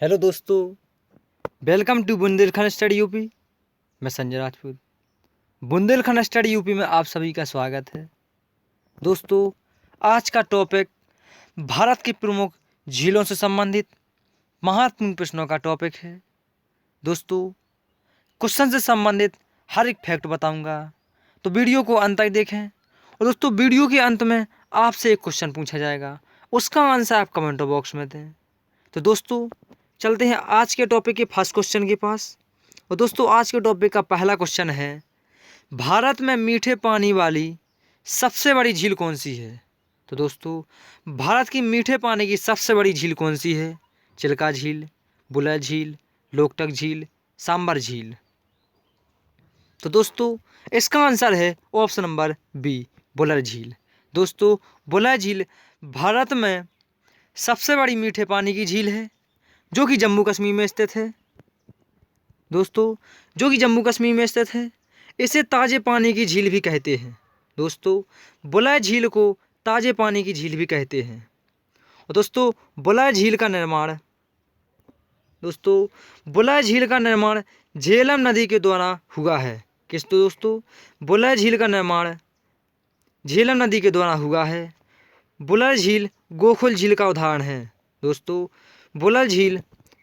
Hello दोस्तों, welcome to Bundelkhand study UP. मैं Sanjay Rajput. Bundelkhand study UP में आप सभी का स्वागत है। दोस्तों, आज का टॉपिक भारत की प्रमुख झीलों से संबंधित महत्वपूर्ण प्रश्नों का टॉपिक है। दोस्तों, क्वेश्चन से संबंधित हर एक फैक्ट बताऊंगा, तो वीडियो को अंत तक देखें। और दोस्तों, वीडियो के अंत में आपसे एक क्वेश्चन पूछा जाएगा, उसका आंसर आप कमेंट बॉक्स में दें। तो दोस्तों, चलते हैं आज के टॉपिक के फर्स्ट क्वेश्चन के पास। और दोस्तों, आज के टॉपिक का पहला क्वेश्चन है, भारत में मीठे पानी वाली सबसे बड़ी झील कौन सी है? तो दोस्तों, भारत की मीठे पानी की सबसे बड़ी झील कौन सी है? चिल्का झील, बुलर झील, लोकटक झील, सांबर झील। तो दोस्तों, इसका आंसर है ऑप्शन नंबर बी, बुलर झील। दोस्तों, बुलर झील भारत में सबसे बड़ी मीठे पानी की झील है, जो कि जम्मू कश्मीर में स्थित है। दोस्तों, जो कि जम्मू कश्मीर में स्थित है। इसे ताज़े पानी की झील भी कहते हैं। दोस्तों, बुलर झील को ताज़े पानी की झील भी कहते हैं। और दोस्तों, बुलर झील का निर्माण झेलम नदी के द्वारा हुआ है। किस दोस्तों? बुलर झील का निर्माण झेलम नदी के द्वारा हुआ है। बुलर झील गोखुल झील का उदाहरण है। दोस्तों, बुलर झील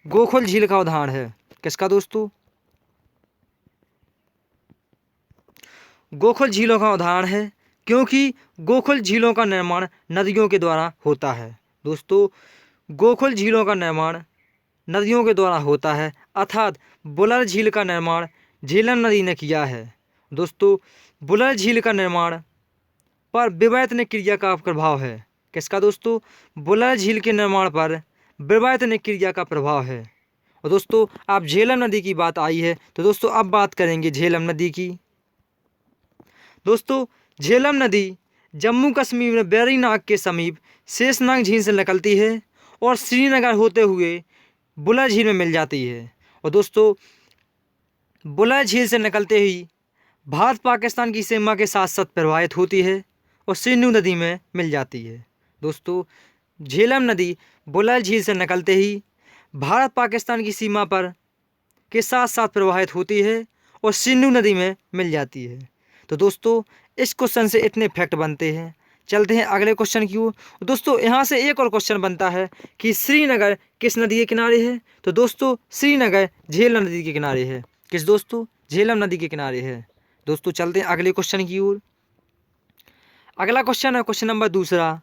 गोखुल झील का उदाहरण है। किसका दोस्तों? गोखुल झीलों का उदाहरण है, क्योंकि गोखुल झीलों का निर्माण नदियों के द्वारा होता है। दोस्तों, गोखुल झीलों का निर्माण नदियों के द्वारा होता है, अर्थात बुलर झील का निर्माण झेलम नदी ने किया है। दोस्तों, बुलर झील का निर्माण पर विवर्तनिक क्रिया का प्रभाव है। किसका दोस्तों? बुलर झील के निर्माण पर विवर्तनिक क्रिया का प्रभाव है। और दोस्तों, अब झेलम नदी की बात आई है, तो दोस्तों अब बात करेंगे झेलम नदी की। दोस्तों, झेलम नदी जम्मू कश्मीर में वेरीनाग के समीप शेषनाग झील से निकलती है और श्रीनगर होते हुए बुलर झील में मिल जाती है। और दोस्तों, बुलर झील से निकलते ही भारत पाकिस्तान की सीमा के साथ साथ प्रवाहित होती है और सिंधु नदी में मिल जाती है। दोस्तों, झेलम नदी बुलर झील से निकलते ही भारत पाकिस्तान की सीमा पर के साथ साथ प्रवाहित होती है और सिंधु नदी में मिल जाती है। तो दोस्तों, इस क्वेश्चन से इतने फैक्ट बनते हैं। चलते हैं अगले क्वेश्चन की ओर। दोस्तों, यहाँ से एक और क्वेश्चन बनता है कि श्रीनगर किस नदी के किनारे है? तो दोस्तों, श्रीनगर झेलम नदी के किनारे है। किस दोस्तों? झेलम नदी के किनारे है। दोस्तों, चलते हैं अगले क्वेश्चन की ओर। अगला क्वेश्चन है क्वेश्चन नंबर दूसरा,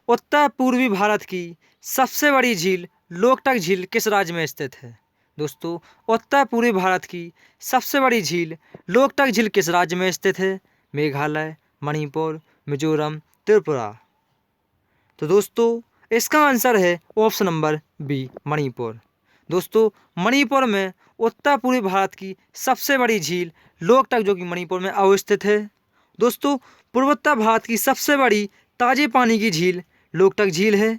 उत्तर पूर्वी भारत की सबसे बड़ी झील लोकटक झील किस राज्य में स्थित है? दोस्तों, उत्तर पूर्वी भारत की सबसे बड़ी झील लोकटक झील किस राज्य में स्थित है? मेघालय, मणिपुर, मिजोरम, त्रिपुरा। तो दोस्तों, इसका आंसर है ऑप्शन नंबर बी, मणिपुर। दोस्तों, मणिपुर में उत्तर पूर्वी भारत की सबसे बड़ी झील लोकटक, जो कि मणिपुर में अवस्थित है। दोस्तों, पूर्वोत्तर भारत की सबसे बड़ी ताजे पानी की झील लोकटक झील है।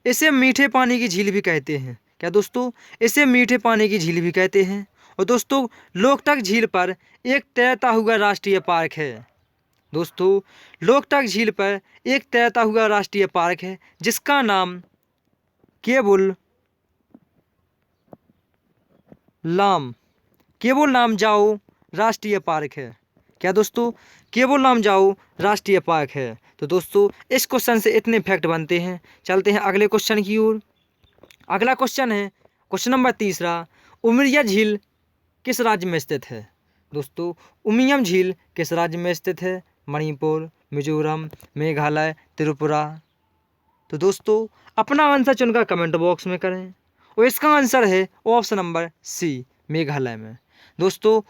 इसे मीठे पानी की झील भी कहते हैं। क्या दोस्तों? इसे मीठे पानी की झील भी कहते हैं। और दोस्तों, लोकटक झील पर एक तैरता हुआ राष्ट्रीय पार्क है। दोस्तों, लोकटक झील पर एक तैरता हुआ राष्ट्रीय पार्क है, जिसका नाम केवल नाम जाओ राष्ट्रीय पार्क है। क्या दोस्तों? केवल नाम जाओ राष्ट्रीय पार्क है। तो दोस्तों, इस क्वेश्चन से इतने फैक्ट बनते हैं। चलते हैं अगले क्वेश्चन की ओर। अगला क्वेश्चन है क्वेश्चन नंबर तीसरा, उमरिया झील किस राज्य में स्थित है? दोस्तों, उमियम झील किस राज्य में स्थित है? मणिपुर, मिजोरम, मेघालय, त्रिपुरा। तो दोस्तों, अपना आंसर चुनकर कमेंट बॉक्स में करें। और इसका आंसर है ऑप्शन नंबर सी, मेघालय में। दोस्तों,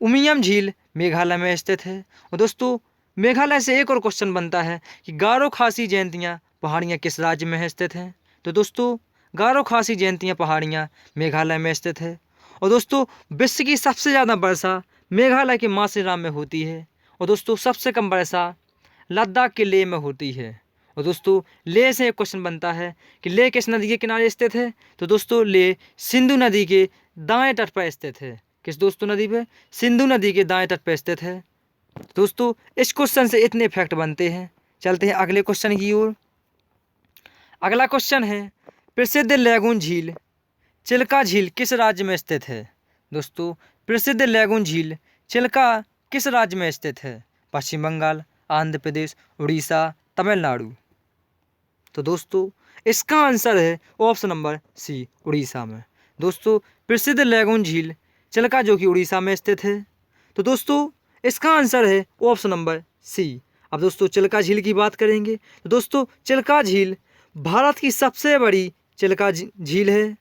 उमियम झील मेघालय में स्थित है। और दोस्तों, मेघालय से एक और क्वेश्चन बनता है कि गारो खासी जयंतियाँ पहाड़ियाँ किस राज्य में स्थित हैं? तो दोस्तों, गारो खासी जयंतियाँ पहाड़ियाँ मेघालय में स्थित है। और दोस्तों, विश्व की सबसे ज़्यादा वर्षा मेघालय के मासेराम में होती है। और दोस्तों, सबसे कम वर्षा लद्दाख के लेह में होती है। और दोस्तों, लेह से एक क्वेश्चन बनता है कि लेह किस नदी के किनारे स्थित है? तो दोस्तों, लेह सिंधु नदी के दाएं तट पर स्थित है। किस दोस्तों नदी पे? सिंधु नदी के दाएं तट पर स्थित है। दोस्तों, इस क्वेश्चन से इतने फैक्ट बनते हैं। चलते हैं अगले क्वेश्चन की ओर। अगला क्वेश्चन है, प्रसिद्ध लैगून झील चिल्का झील किस राज्य में स्थित है? दोस्तों, प्रसिद्ध लैगून झील चिल्का किस राज्य में स्थित है? पश्चिम बंगाल, आंध्र प्रदेश, उड़ीसा, तमिलनाडु। तो दोस्तों, इसका आंसर है ऑप्शन नंबर सी, उड़ीसा में। दोस्तों, प्रसिद्ध लैगून झील चिल्का जो कि उड़ीसा में स्थित है। तो दोस्तों, इसका आंसर है ऑप्शन नंबर सी। अब दोस्तों, चिल्का झील की बात करेंगे तो दोस्तों, चिल्का झील भारत की सबसे बड़ी चिल्का झील है।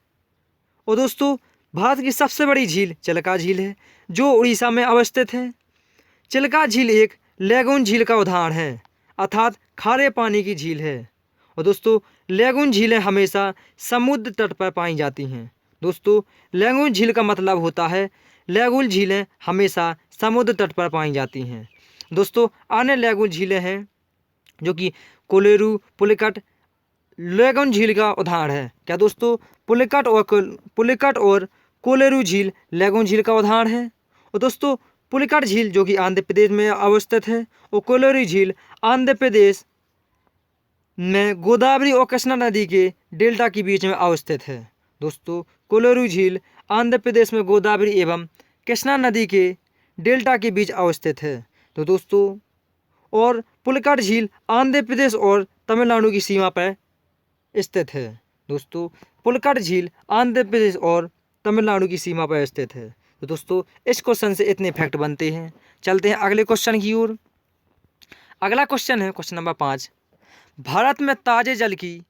और दोस्तों, भारत की सबसे बड़ी झील चिल्का झील है जो उड़ीसा में अवस्थित है। चिल्का झील एक लैगून झील का उदाहरण है, अर्थात खारे पानी की झील है। और दोस्तों, लैगून झीलें हमेशा समुद्र तट पर पाई जाती हैं। दोस्तों, लैगून झील का मतलब होता है लैगून झीलें हमेशा समुद्र तट पर पाई जाती हैं। दोस्तों, अन्य लैगून झीलें हैं जो कि कोलेरू, पुलिकट लैगून झील का उदाहरण है। क्या दोस्तों, पुलिकट और कोलेरू झील लैगून झील का उदाहरण है। और दोस्तों, पुलिकट झील जो कि आंध्र प्रदेश में अवस्थित है और कोलेरू झील आंध्र प्रदेश में गोदावरी और कृष्णा नदी के डेल्टा के बीच में अवस्थित है। दोस्तों, कोलेरू झील आंध्र प्रदेश में गोदावरी एवं कृष्णा नदी के डेल्टा के बीच अवस्थित है। तो दोस्तों, और पुलिकट झील आंध्र प्रदेश और तमिलनाडु की सीमा पर स्थित है। दोस्तों, पुलिकट झील आंध्र प्रदेश और तमिलनाडु की सीमा पर स्थित है। तो दोस्तों, इस क्वेश्चन से इतने फैक्ट बनते हैं। चलते हैं अगले क्वेश्चन की ओर। अगला क्वेश्चन है क्वेश्चन नंबर 5। भारत में ताजे जल की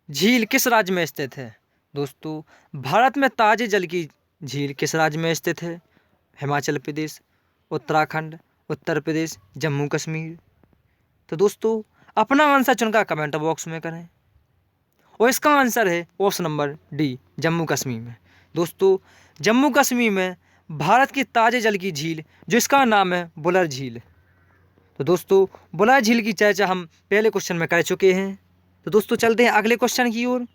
झील किस राज्य में स्थित है? दोस्तों, भारत में ताजे जल की झील किस राज्य में स्थित है? हिमाचल प्रदेश, उत्तराखंड, उत्तर प्रदेश, जम्मू कश्मीर। तो दोस्तों, अपना आंसर चुनकर कमेंट बॉक्स में करें। और इसका आंसर है option number D, Jammu Kashmir में। दोस्तों, जम्मू कश्मीर में भारत की ताजे जल की झील जिसका नाम है बुलर झील। तो दोस्तों, बुलर झील की चर्चा हम पहले क्वेश्चन में कर चुके हैं। तो दोस्तों, चलते हैं अगले क्वेश्चन की ओर।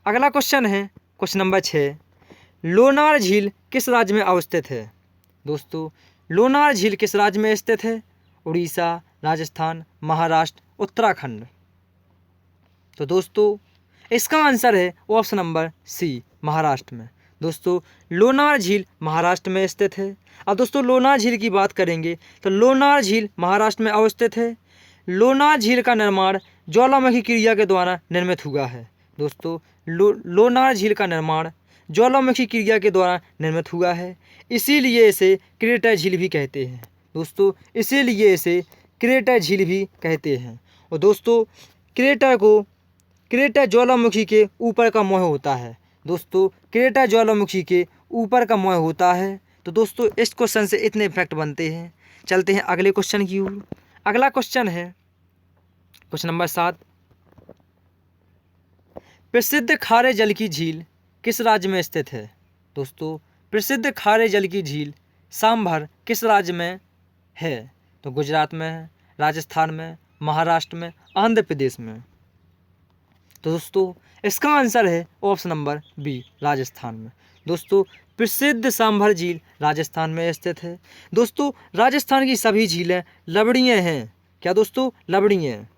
अगला क्वेश्चन है क्वेश्चन नंबर 6। लोनार झील किस राज्य में अवस्थित है? दोस्तों, लोनार झील किस राज्य में स्थित है? उड़ीसा, राजस्थान, महाराष्ट्र, उत्तराखंड। तो दोस्तों, इसका आंसर है ऑप्शन नंबर सी, महाराष्ट्र में। दोस्तों, लोनार झील महाराष्ट्र में स्थित है। अब दोस्तों, लोनार झील की बात करेंगे तो लोनार झील महाराष्ट्र में अवस्थित है। लोनार झील का निर्माण ज्वालामुखी क्रिया के द्वारा निर्मित हुआ है। दोस्तों, लोनार झील का निर्माण ज्वालामुखी क्रिया के द्वारा निर्मित हुआ है, इसीलिए इसे क्रेटर झील भी कहते हैं। दोस्तों, इसीलिए इसे क्रेटर झील भी कहते हैं। और दोस्तों, क्रेटर ज्वालामुखी के ऊपर का मुँह होता है। दोस्तों, क्रेटर ज्वालामुखी के ऊपर का मुँह होता है। तो दोस्तों, इस क्वेश्चन से इतने फैक्ट बनते हैं। चलते हैं अगले क्वेश्चन की ओर। अगला क्वेश्चन है क्वेश्चन नंबर 7। प्रसिद्ध खारे जल की झील किस राज्य में स्थित है? दोस्तों, प्रसिद्ध खारे जल की झील सांभर किस राज्य में है? तो गुजरात में है, राजस्थान में, महाराष्ट्र में, आंध्र प्रदेश में। तो दोस्तों, इसका आंसर है ऑप्शन नंबर बी, राजस्थान में। दोस्तों, प्रसिद्ध सांभर झील राजस्थान में स्थित है। दोस्तों, राजस्थान की सभी झीलें लवणीय हैं। क्या दोस्तों? लवणीय हैं।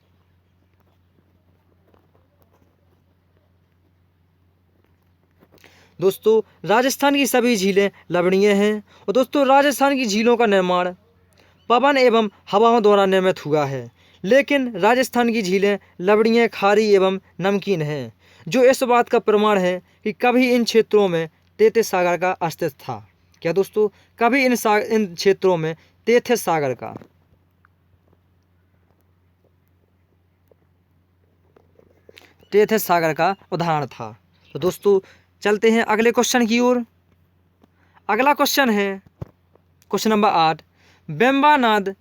दोस्तों, राजस्थान की सभी झीलें लवणीय हैं। और दोस्तों, राजस्थान की झीलों का निर्माण पवन एवं हवाओं द्वारा निर्मित हुआ है, लेकिन राजस्थान की झीलें लवणीय, खारी एवं नमकीन हैं, जो इस बात का प्रमाण है कि कभी इन क्षेत्रों में तेथिस सागर का अस्तित्व था। क्या दोस्तों? कभी इन क्षेत्रों में तेथिस सागर का उदाहरण था। तो दोस्तों, चलते हैं अगले क्वेश्चन की ओर। अगला क्वेश्चन है क्वेश्चन नंबर 8। वेम्बनाड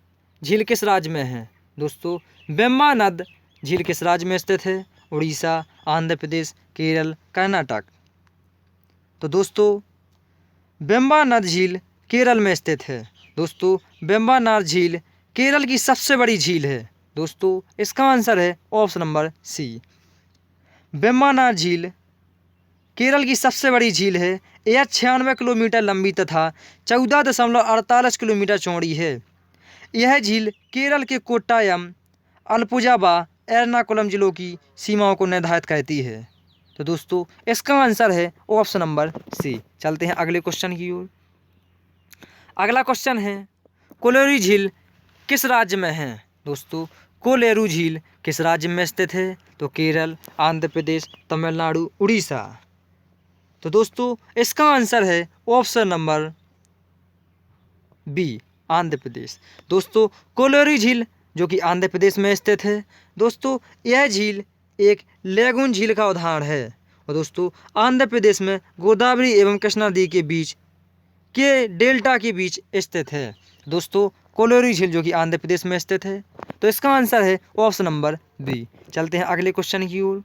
झील किस राज्य में है? दोस्तों, वेम्बनाड झील किस राज्य में स्थित है? उड़ीसा, आंध्र प्रदेश, केरल, कर्नाटक। तो दोस्तों, वेम्बनाड झील केरल में स्थित है। दोस्तों, वेम्बनाड झील केरल की सबसे बड़ी झील है। दोस्तों, इसका आंसर है ऑप्शन नंबर सी। वेम्बनाड झील केरल की सबसे बड़ी झील है। यह 96 किलोमीटर लंबी तथा 14.48 किलोमीटर चौड़ी है। यह झील केरल के कोट्टायम, अलपुझा व एर्नाकुलम जिलों की सीमाओं को निर्धारित करती है। तो दोस्तों इसका आंसर है ऑप्शन नंबर सी। चलते हैं अगले क्वेश्चन की ओर। अगला क्वेश्चन है कोलोरी झील किस राज्य में है। दोस्तों कोलेरू झील किस राज्य में स्थित है। तो केरल, आंध्र प्रदेश, तमिलनाडु, उड़ीसा। तो दोस्तों इसका आंसर है option number B, Andhra Pradesh. दोस्तों कोलोरी झील जो कि आंध्र प्रदेश में स्थित है। दोस्तों यह झील एक लेगून झील का उदाहरण है और दोस्तों आंध्र प्रदेश में गोदावरी एवं कृष्णा नदी के बीच के डेल्टा के बीच स्थित है। दोस्तों कोलोरी झील जो कि आंध्र प्रदेश में स्थित है। तो इसका आंसर है ऑप्शन नंबर बी। चलते हैं अगले क्वेश्चन की ओर।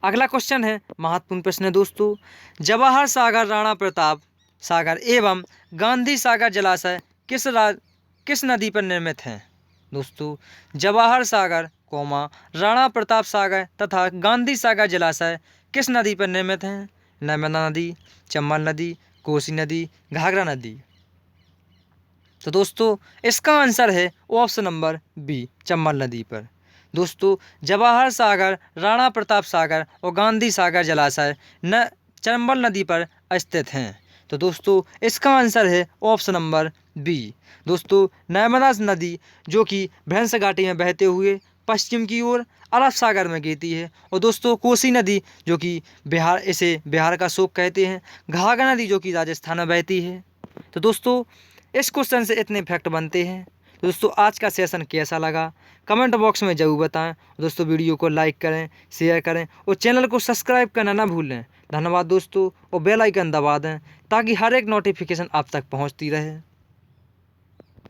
अगला क्वेश्चन है महत्वपूर्ण प्रश्न है दोस्तों। जवाहर सागर, राणा प्रताप सागर एवं गांधी सागर जलाशय किस नदी पर निर्मित हैं। दोस्तों जवाहर सागर, राणा प्रताप सागर तथा गांधी सागर जलाशय किस नदी पर निर्मित हैं। नर्मदा नदी, चंबल नदी, कोसी नदी, घाघरा नदी। तो दोस्तों इसका आंसर है ऑप्शन नंबर बी, चंबल नदी पर। दोस्तों जवाहर सागर, राणा प्रताप सागर और गांधी सागर जलाशय चंबल नदी पर स्थित हैं। तो दोस्तों इसका आंसर है ऑप्शन नंबर बी। दोस्तों नर्मदा नदी जो कि भ्रंश घाटी में बहते हुए पश्चिम की ओर अरब सागर में गिरती है। और दोस्तों कोसी नदी जो कि बिहार का शोक कहते हैं। घाघरा नदी जो कि राजस्थान में बहती है। तो दोस्तों इस क्वेश्चन से इतने फैक्ट बनते हैं। तो दोस्तों आज का सेशन कैसा लगा कमेंट बॉक्स में ज़रूर बताएं। दोस्तों वीडियो को लाइक करें, शेयर करें और चैनल को सब्सक्राइब करना ना भूलें। धन्यवाद दोस्तों, और बेल आइकन दबा दें ताकि हर एक नोटिफिकेशन आप तक पहुंचती रहे।